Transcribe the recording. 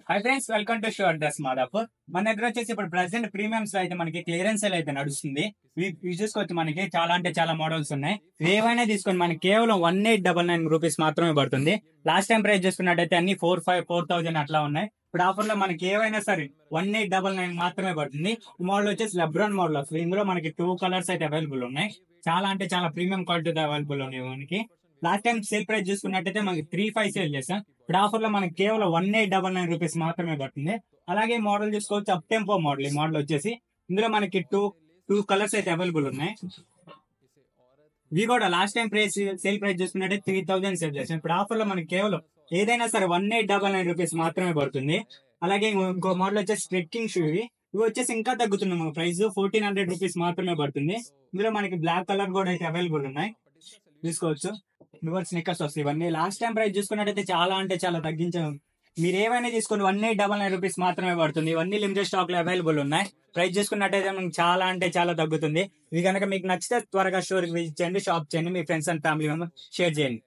Hi friends, welcome to show address Madhapur. మన దగ్గర వచ్చేసి ఇప్పుడు ప్రెసెంట్ ప్రీమియమ్స్ లో అయితే మనకి క్లియరెన్స్ సేల్ అయితే నడుస్తుంది. ఇవి చూసుకోవచ్చు, మనకి చాలా అంటే చాలా మోడల్స్ ఉన్నాయి. ఏవైనా తీసుకొని మనకి కేవలం 1899 రూపీస్ మాత్రమే పడుతుంది. లాస్ట్ టైం ప్రైస్ చూసుకున్నట్టయితే అన్ని 4,000 అట్లా ఉన్నాయి. ఇప్పుడు ఆఫర్ లో మనకి ఏవైనా సరే 1899 మాత్రమే పడుతుంది. ఈ మోడల్ వచ్చేసి లెబ్రాన్ మోడల్ వస్తుంది. ఇందులో మనకి 2 కలర్స్ అయితే అవైలబుల్ ఉన్నాయి. చాలా అంటే చాలా ప్రీమియం క్వాలిటీ అవైలబుల్ ఉన్నాయి మనకి. లాస్ట్ టైం సేల్ ప్రైస్ చూసుకున్నట్టయితే మనకి 3,500 సేల్ చేస్తాం. ఇప్పుడు ఆఫర్ లో మనకి కేవలం 1899 రూపీస్ మాత్రమే పడుతుంది. అలాగే మోడల్ చూసుకోవచ్చు, అప్ టెంపో మోడల్. ఈ మోడల్ వచ్చేసి ఇందులో మనకి టూ కలర్స్ అయితే అవైలబుల్ ఉన్నాయి. ఇవి కూడా last time price sale price చూసుకున్నట్టే 3,000 సేల్ చేస్తాం. ఇప్పుడు ఆఫర్ లో మనకి కేవలం ఏదైనా సరే 1899 రూపీస్ మాత్రమే పడుతుంది. అలాగే ఇంకో మోడల్ వచ్చేసి ట్రెక్కింగ్ షూ. ఇవి వచ్చేసి ఇంకా తగ్గుతుంది, మన ప్రైస్ 1,400 రూపీస్ మాత్రమే పడుతుంది. ఇందులో మనకి బ్లాక్ కలర్ కూడా అయితే అవైలబుల్ ఉన్నాయి, తీసుకోవచ్చు. రివర్స్ స్నిక్కర్స్ వస్తాయి. ఇవన్నీ లాస్ట్ టైం ప్రైస్ చూసుకున్నట్టయితే చాలా అంటే చాలా తగ్గించాం. మీరు ఏవైనా తీసుకొని 1899 రూపీస్ మాత్రమే పడుతుంది. ఇవన్నీ లిమిటెడ్ స్టాక్ లో అవైలబుల్ ఉన్నాయి. ప్రైస్ చూసుకున్నట్టయితే మనకి చాలా అంటే చాలా తగ్గుతుంది. ఇవి కనుక మీకు నచ్చితే త్వరగా స్టోర్కి విజిట్ చేయండి, షాప్ చేయండి, మీ friends and family member share చేయండి.